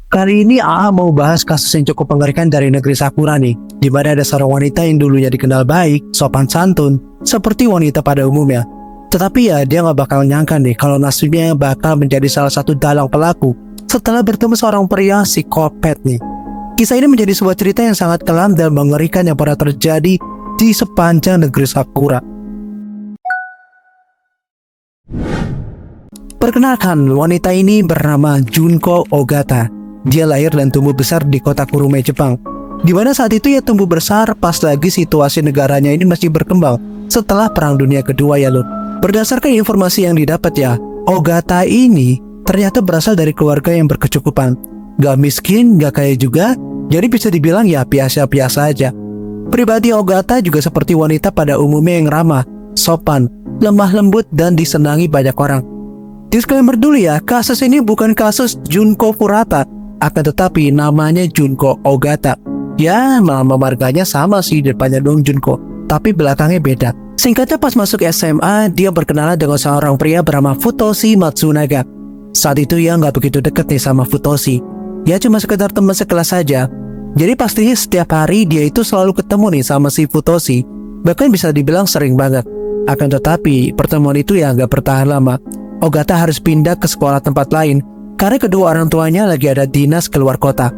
Kali ini AA mau bahas kasus yang cukup mengerikan dari negeri Sakura nih, di mana ada seorang wanita yang dulunya dikenal baik, sopan santun, seperti wanita pada umumnya. Tetapi ya dia gak bakal nyangka nih kalau nasibnya bakal menjadi salah satu dalang pelaku setelah bertemu seorang pria psikopat nih. Kisah ini menjadi sebuah cerita yang sangat kelam dan mengerikan yang pernah terjadi di sepanjang negeri Sakura. Perkenalkan, wanita ini bernama Junko Ogata. Dia lahir dan tumbuh besar di kota Kurume, Jepang, di mana saat itu ia tumbuh besar pas lagi situasi negaranya ini masih berkembang setelah Perang Dunia Kedua ya lur. Berdasarkan informasi yang didapat ya, Ogata ini ternyata berasal dari keluarga yang berkecukupan. Gak miskin, gak kaya juga, jadi bisa dibilang ya biasa-biasa aja. Pribadi Ogata juga seperti wanita pada umumnya yang ramah, sopan, lemah lembut, dan disenangi banyak orang. Disclaimer dulu ya, kasus ini bukan kasus Junko Furata, akan tetapi namanya Junko Ogata. Ya, nama marganya sama sih, depannya dong Junko, tapi belakangnya beda. Singkatnya pas masuk SMA, dia berkenalan dengan seorang pria bernama Futoshi Matsunaga. Saat itu ia nggak begitu deket nih sama Futoshi. Ya cuma sekedar teman sekelas saja. Jadi pastinya setiap hari dia itu selalu ketemu nih sama si Futoshi. Bahkan bisa dibilang sering banget. Akan tetapi pertemuan itu ya nggak bertahan lama. Ogata harus pindah ke sekolah tempat lain karena kedua orang tuanya lagi ada dinas keluar kota.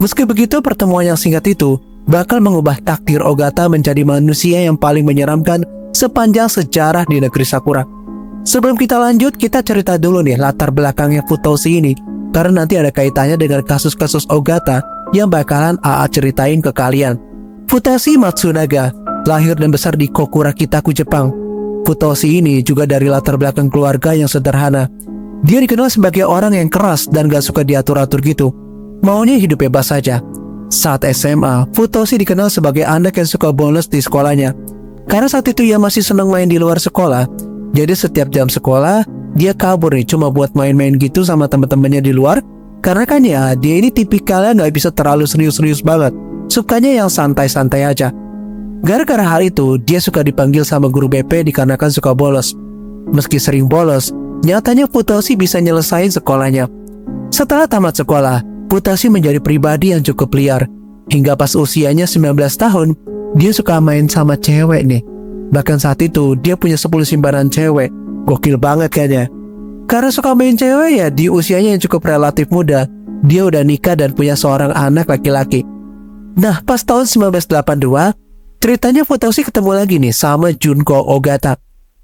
Meski begitu, pertemuan yang singkat itu bakal mengubah takdir Ogata menjadi manusia yang paling menyeramkan sepanjang sejarah di negeri Sakura. Sebelum kita lanjut, kita cerita dulu nih latar belakangnya Futoshi ini, karena nanti ada kaitannya dengan kasus-kasus Ogata yang bakalan AA ceritain ke kalian. Futoshi Matsunaga lahir dan besar di Kokurakitaku, Jepang. Futoshi ini juga dari latar belakang keluarga yang sederhana. Dia dikenal sebagai orang yang keras dan gak suka diatur-atur gitu. Maunya hidup bebas saja. Saat SMA, Futoshi dikenal sebagai anak yang suka bolos di sekolahnya. Karena saat itu ia masih senang main di luar sekolah. Jadi setiap jam sekolah, dia kabur nih cuma buat main-main gitu sama teman-temannya di luar. Karena kan ya, dia ini tipikalnya gak bisa terlalu serius-serius banget. Sukanya yang santai-santai aja. Gara-gara hal itu, dia suka dipanggil sama guru BP dikarenakan suka bolos. Meski sering bolos, nyatanya Futoshi bisa nyelesain sekolahnya. Setelah tamat sekolah, Futoshi menjadi pribadi yang cukup liar. Hingga pas usianya 19 tahun, dia suka main sama cewek nih. Bahkan saat itu, dia punya 10 simpanan cewek. Gokil banget kayaknya. Karena suka main cewek ya, di usianya yang cukup relatif muda, dia udah nikah dan punya seorang anak laki-laki. Nah, pas tahun 1982, ceritanya Futoshi ketemu lagi nih sama Junko Ogata.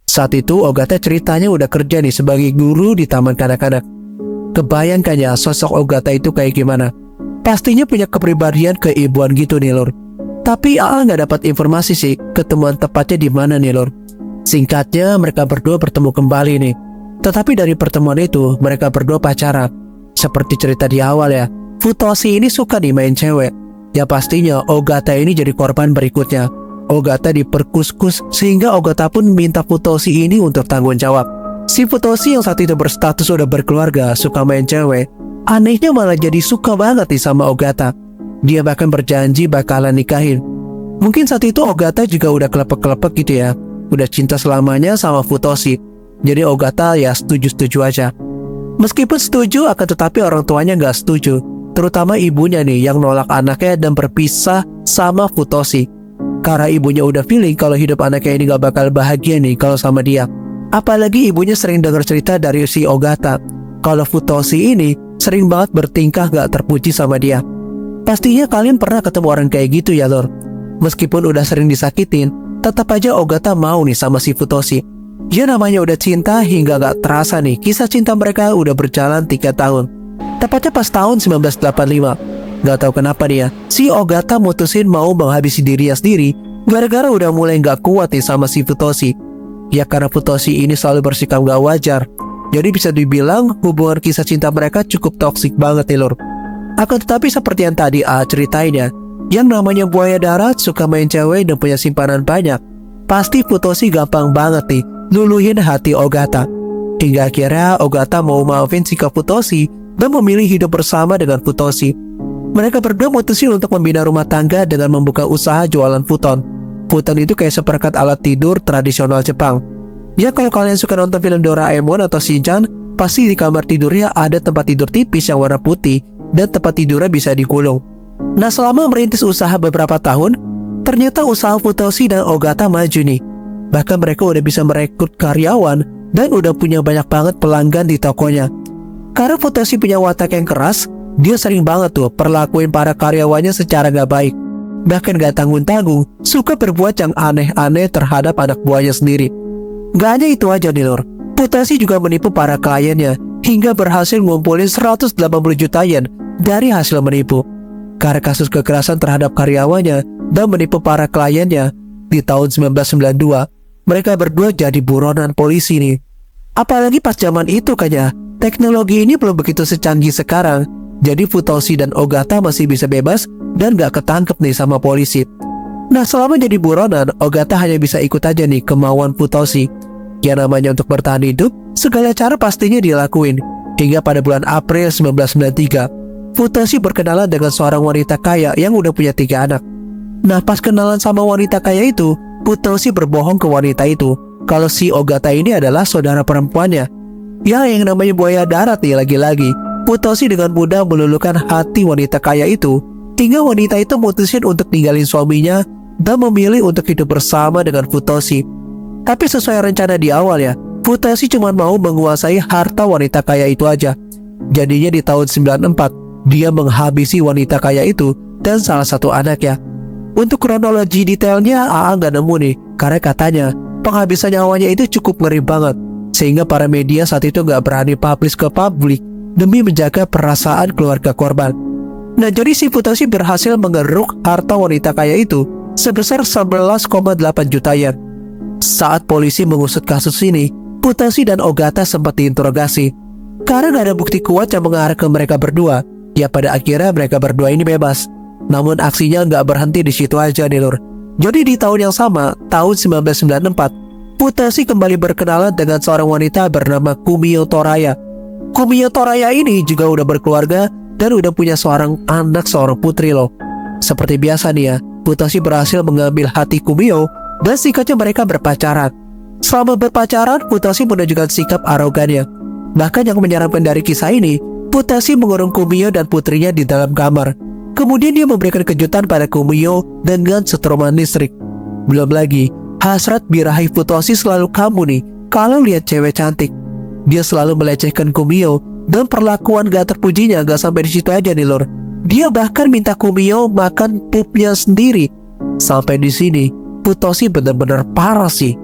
Saat itu Ogata ceritanya udah kerja nih sebagai guru di taman kanak-kanak. Kebayangkan ya sosok Ogata itu kayak gimana. Pastinya punya kepribadian keibuan gitu nih lor. Tapi AA nggak dapat informasi sih ketemuan tepatnya di mana nih lor. Singkatnya mereka berdua bertemu kembali nih. Tetapi dari pertemuan itu mereka berdua pacaran. Seperti cerita di awal ya, Futoshi ini suka nih main cewek. Ya pastinya Ogata ini jadi korban berikutnya. Ogata diperkus-kus sehingga Ogata pun minta Futoshi ini untuk tanggung jawab. Si Futoshi yang saat itu berstatus udah berkeluarga, suka main cewek, anehnya malah jadi suka banget nih sama Ogata. Dia bahkan berjanji bakalan nikahin. Mungkin saat itu Ogata juga udah kelepek-kelepek gitu ya, udah cinta selamanya sama Futoshi. Jadi Ogata ya setuju-setuju aja. Meskipun setuju, akan tetapi orang tuanya gak setuju, terutama ibunya nih yang nolak anaknya dan berpisah sama Futoshi. Karena ibunya udah feeling kalau hidup anaknya ini gak bakal bahagia nih kalau sama dia. Apalagi ibunya sering dengar cerita dari si Ogata kalau Futoshi ini sering banget bertingkah gak terpuji sama dia. Pastinya kalian pernah ketemu orang kayak gitu ya lor. Meskipun udah sering disakitin, tetap aja Ogata mau nih sama si Futoshi. Ya namanya udah cinta hingga gak terasa nih kisah cinta mereka udah berjalan 3 tahun. Tepatnya pas tahun 1985. Gak tahu kenapa dia, si Ogata mutusin mau menghabisi dirinya sendiri gara-gara udah mulai gak kuat nih sama si Futoshi. Ya karena Futoshi ini selalu bersikap gak wajar. Jadi bisa dibilang hubungan kisah cinta mereka cukup toksik banget nih lor. Akan tetapi seperti yang tadi ceritain ya, yang namanya buaya darat suka main cewek dan punya simpanan banyak. Pasti Futoshi gampang banget nih luluhin hati Ogata. Hingga akhirnya Ogata mau maafin sikap Futoshi dan memilih hidup bersama dengan Futoshi. Mereka berdua mutusin untuk membina rumah tangga dengan membuka usaha jualan futon. Futon itu kayak seperangkat alat tidur tradisional Jepang. Ya kalau kalian suka nonton film Doraemon atau Shinchan, pasti di kamar tidurnya ada tempat tidur tipis yang warna putih dan tempat tidurnya bisa digulung. Nah, selama merintis usaha beberapa tahun, ternyata usaha Futoshi dan Ogata maju nih. Bahkan mereka udah bisa merekrut karyawan dan udah punya banyak banget pelanggan di tokonya. Karena Futoshi punya watak yang keras, dia sering banget tuh perlakuin para karyawannya secara gak baik. Bahkan gak tanggung-tanggung, suka berbuat yang aneh-aneh terhadap anak buahnya sendiri. Gak hanya itu aja nih lor, Futoshi juga menipu para kliennya hingga berhasil ngumpulin 180 juta yen dari hasil menipu. Karena kasus kekerasan terhadap karyawannya dan menipu para kliennya, di tahun 1992, mereka berdua jadi buronan polisi nih. Apalagi pas zaman itu kayaknya, teknologi ini belum begitu secanggih sekarang. Jadi Futoshi dan Ogata masih bisa bebas dan gak ketangkep nih sama polisi. Nah, selama jadi buronan, Ogata hanya bisa ikut aja nih kemauan Futoshi. Ya namanya untuk bertahan hidup, segala cara pastinya dilakuin. Hingga pada bulan April 1993, Futoshi berkenalan dengan seorang wanita kaya yang udah punya 3 anak. Nah, pas kenalan sama wanita kaya itu, Futoshi berbohong ke wanita itu kalau si Ogata ini adalah saudara perempuannya. Ya, yang namanya buaya darat nih lagi-lagi. Futoshi dengan mudah meluluhkan hati wanita kaya itu, hingga wanita itu mutusin untuk ninggalin suaminya dan memilih untuk hidup bersama dengan Futoshi. Tapi sesuai rencana di awal ya, Futoshi cuma mau menguasai harta wanita kaya itu aja. Jadinya di tahun 94, dia menghabisi wanita kaya itu dan salah satu anaknya. Untuk kronologi detailnya AA nggak nemu nih, karena katanya penghabisan nyawanya itu cukup ngeri banget, sehingga para media saat itu nggak berani publish ke publik demi menjaga perasaan keluarga korban. Nah, jadi si Futoshi berhasil mengeruk harta wanita kaya itu sebesar 11,8 juta yen. Saat polisi mengusut kasus ini, Futoshi dan Ogata sempat diinterogasi. Karena nggak ada bukti kuat yang mengarah ke mereka berdua, ya pada akhirnya mereka berdua ini bebas. Namun aksinya nggak berhenti di situ aja nih lur. Jadi di tahun yang sama, tahun 1994, Futoshi kembali berkenalan dengan seorang wanita bernama Kumiyo Toraya. Kumiyo Toraya ini juga udah berkeluarga dan udah punya seorang anak, seorang putri loh. Seperti biasa nih ya, Futoshi berhasil mengambil hati Kumiyo dan singkatnya mereka berpacaran. Selama berpacaran, Futoshi menunjukkan sikap arogannya. Bahkan yang menyeramkan dari kisah ini, Futoshi mengurung Kumiyo dan putrinya di dalam kamar. Kemudian dia memberikan kejutan pada Kumiyo dengan setrum listrik. Belum lagi, hasrat birahi Futoshi selalu kambuh nih kalau lihat cewek cantik. Dia selalu melecehkan Kumiyo dan perlakuan gak terpujinya gak sampai di situ aja nih lor. Dia bahkan minta Kumiyo makan pupnya sendiri. Sampai di sini, Futoshi benar-benar parah sih.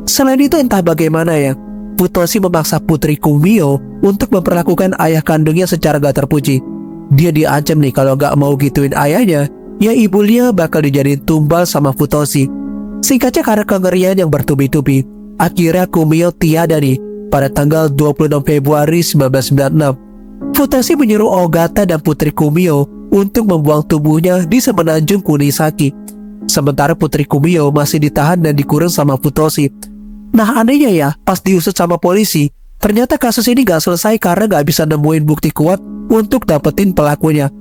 Selain itu entah bagaimana ya, Futoshi memaksa putri Kumiyo untuk memperlakukan ayah kandungnya secara gak terpuji. Dia diancam nih kalau gak mau gituin ayahnya, ya ibunya bakal dijadiin tumbal sama Futoshi. Singkatnya karena kengerian yang bertubi-tubi, akhirnya Kumiyo tiada nih pada tanggal 26 Februari 1996. Futoshi menyuruh Ogata dan putri Kumiyo untuk membuang tubuhnya di semenanjung Kunisaki. Sementara putri Kumiyo masih ditahan dan dikurung sama Futoshi. Nah, anehnya ya, pas diusut sama polisi, ternyata kasus ini gak selesai karena gak bisa nemuin bukti kuat untuk dapetin pelakunya.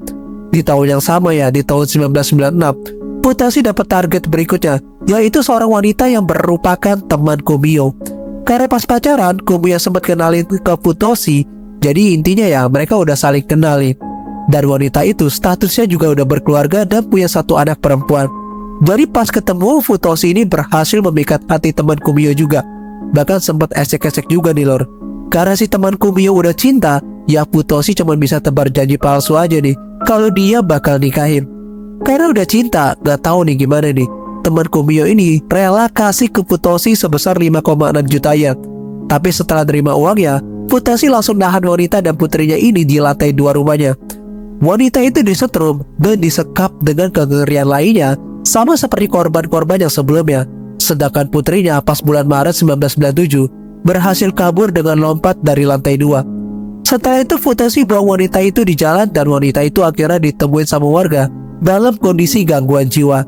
Di tahun yang sama ya, di tahun 1996, Futoshi dapat target berikutnya, yaitu seorang wanita yang merupakan teman Kumiyo. Karena pas pacaran, Kumiyo sempat kenalin ke Futoshi, jadi intinya ya mereka udah saling kenalin. Dan wanita itu statusnya juga udah berkeluarga dan punya 1 anak perempuan. Jadi pas ketemu, Futoshi ini berhasil memikat hati teman Kumiyo juga. Bahkan sempat esek-esek juga nih lor. Karena si teman Kumiyo udah cinta, ya Futoshi cuma bisa tebar janji palsu aja nih kalau dia bakal nikahin. Karena udah cinta, gak tahu nih gimana nih, teman Kumiyo ini rela kasih ke Futoshi sebesar 5,6 juta yen. Tapi setelah terima uangnya, Futoshi langsung nahan wanita dan putrinya ini di lantai 2 rumahnya. Wanita itu disetrum dan disekap dengan kengerian lainnya, sama seperti korban-korban yang sebelumnya. Sedangkan putrinya pas bulan Maret 1997 berhasil kabur dengan lompat dari lantai 2. Setelah itu Futoshi bawa wanita itu di jalan dan wanita itu akhirnya ditemuin sama warga dalam kondisi gangguan jiwa.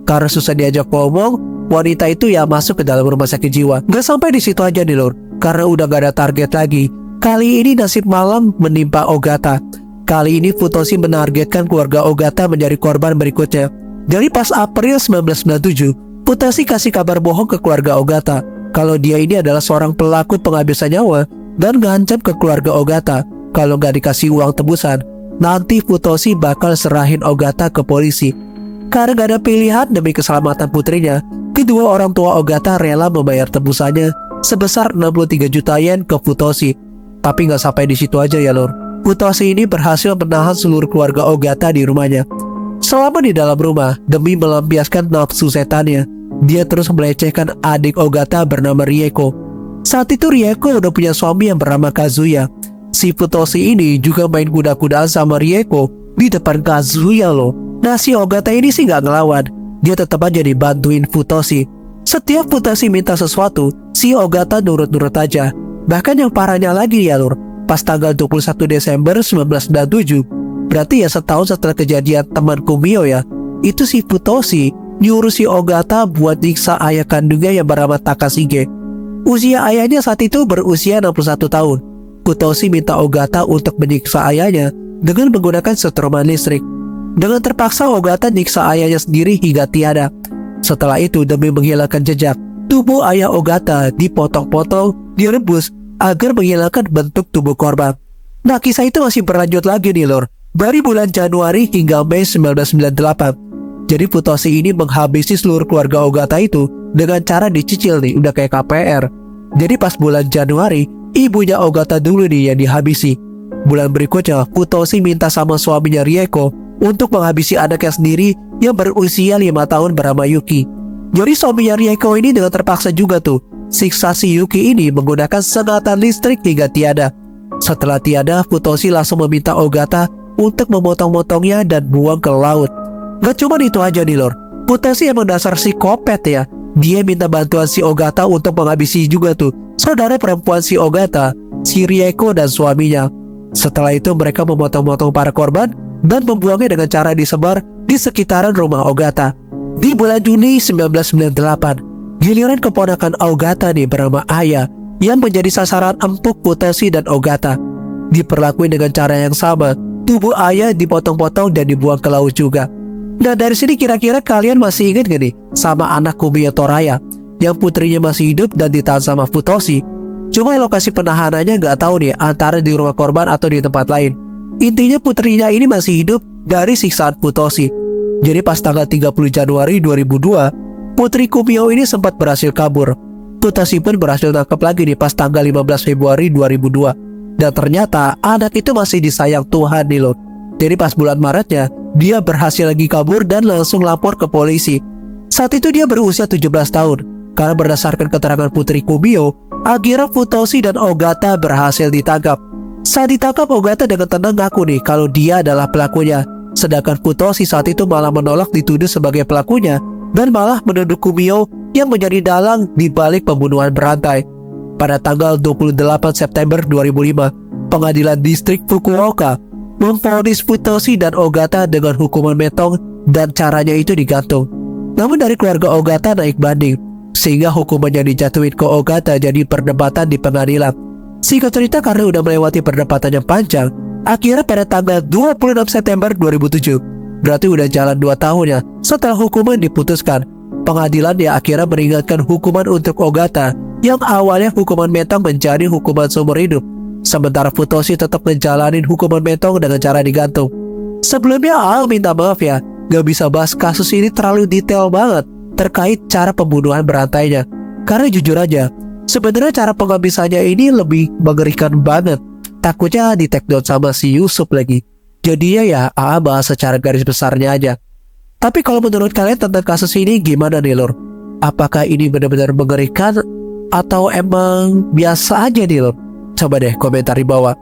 Karena susah diajak ngomong, wanita itu ya masuk ke dalam rumah sakit jiwa. Gak sampai di situ aja nih lor, karena udah gak ada target lagi. Kali ini nasib malam menimpa Ogata. Kali ini Futoshi menargetkan keluarga Ogata menjadi korban berikutnya. Jadi pas April 1997, Futoshi kasih kabar bohong ke keluarga Ogata kalau dia ini adalah seorang pelaku penghabisan nyawa dan ngancam ke keluarga Ogata kalau gak dikasih uang tebusan nanti Futoshi bakal serahin Ogata ke polisi. Karena gak ada pilihan demi keselamatan putrinya, kedua orang tua Ogata rela membayar tebusannya sebesar 63 juta yen ke Futoshi. Tapi gak sampai di situ aja ya lor. Futoshi ini berhasil menahan seluruh keluarga Ogata di rumahnya. Selama di dalam rumah, demi melampiaskan nafsu setannya, dia terus melecehkan adik Ogata bernama Rieko. Saat itu Rieko udah punya suami yang bernama Kazuya. Si Futoshi ini juga main kuda-kudaan sama Rieko di depan Kazuya loh. Nah si Ogata ini sih gak ngelawan. Dia tetap aja dibantuin Futoshi. Setiap Futoshi minta sesuatu, si Ogata nurut-nurut aja. Bahkan yang parahnya lagi ya lur, pas tanggal 21 Desember 1997, berarti ya setahun setelah kejadian teman Kumio ya, itu si Futoshi nyuruh si Ogata buat nyiksa ayah kandungnya yang bernama Takashige. Usia ayahnya saat itu berusia 61 tahun. Futoshi minta Ogata untuk menyiksa ayahnya dengan menggunakan setroman listrik. Dengan terpaksa Ogata nyiksa ayahnya sendiri hingga tiada. Setelah itu demi menghilangkan jejak, tubuh ayah Ogata dipotong-potong, direbus agar menghilangkan bentuk tubuh korban. Nah kisah itu masih berlanjut lagi nih lor, dari bulan Januari hingga Mei 1998. Jadi Futoshi ini menghabisi seluruh keluarga Ogata itu dengan cara dicicil nih, udah kayak KPR. Jadi pas bulan Januari, ibunya Ogata dulu nih yang dihabisi. Bulan berikutnya, Futoshi minta sama suaminya Rieko untuk menghabisi anaknya sendiri yang berusia 5 tahun bernama Yuki. Jadi suaminya Rieko ini dengan terpaksa juga tuh siksa si Yuki ini menggunakan sengatan listrik hingga tiada. Setelah tiada, Futoshi langsung meminta Ogata untuk memotong-motongnya dan buang ke laut. Gak cuma itu aja nih lor, Futoshi emang dasar psikopat ya. Dia minta bantuan si Ogata untuk menghabisi juga tuh saudara perempuan si Ogata, si Rieko dan suaminya. Setelah itu mereka memotong-motong para korban dan membuangnya dengan cara disebar di sekitaran rumah Ogata. Di bulan Juni 1998, giliran keponakan Ogata nih bernama Aya yang menjadi sasaran empuk Futoshi dan Ogata. Diperlakukan dengan cara yang sama, tubuh Aya dipotong-potong dan dibuang ke laut juga. Nah dari sini kira-kira kalian masih ingat gak nih sama anak Kumio Toraya yang putrinya masih hidup dan ditahan sama Futoshi? Cuma lokasi penahanannya gak tahu nih antara di rumah korban atau di tempat lain. Intinya putrinya ini masih hidup dari siksaan Futoshi. Jadi pas tanggal 30 Januari 2002, putri Kumio ini sempat berhasil kabur. Futoshi pun berhasil tangkap lagi nih pas tanggal 15 Februari 2002. Dan ternyata anak itu masih disayang Tuhan nih loh. Jadi pas bulan Maretnya, dia berhasil lagi kabur dan langsung lapor ke polisi. Saat itu dia berusia 17 tahun. Karena berdasarkan keterangan putri Kumio, akhirnya Futoshi dan Ogata berhasil ditangkap. Saat ditangkap, Ogata dengan tenang ngaku nih kalau dia adalah pelakunya. Sedangkan Futoshi saat itu malah menolak dituduh sebagai pelakunya dan malah menuduh Kumio yang menjadi dalang di balik pembunuhan berantai. Pada tanggal 28 September 2005, Pengadilan Distrik Fukuoka memvonis Futoshi dan Ogata dengan hukuman metong dan caranya itu digantung. Namun dari keluarga Ogata naik banding, sehingga hukuman yang dijatuhin ke Ogata jadi perdebatan di pengadilan. Singkat cerita karena udah melewati perdebatan yang panjang, akhirnya pada tanggal 26 September 2007, berarti udah jalan 2 tahun ya, setelah hukuman diputuskan, pengadilan ya akhirnya meringankan hukuman untuk Ogata yang awalnya hukuman metong menjadi hukuman seumur hidup. Sementara Futoshi tetap menjalani hukuman metong dengan cara digantung. Sebelumnya Al minta maaf ya, gak bisa bahas kasus ini terlalu detail banget terkait cara pembunuhan berantainya. Karena jujur aja, sebenarnya cara penghabisannya ini lebih mengerikan banget. Takutnya di take down sama si Yusuf lagi. Jadinya ya A bahas secara garis besarnya aja. Tapi kalau menurut kalian tentang kasus ini gimana nih lor? Apakah ini benar-benar mengerikan atau emang biasa aja nih lor? Coba deh komentar di bawah.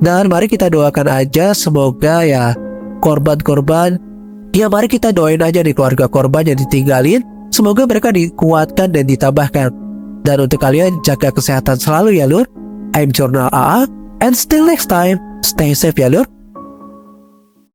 Dan mari kita doakan aja semoga ya korban-korban, ya mari kita doain aja di keluarga korban yang ditinggalin, semoga mereka dikuatkan dan ditambahkan. Dan untuk kalian jaga kesehatan selalu ya lur. I'm Jurnal AA, and still next time, stay safe ya lur.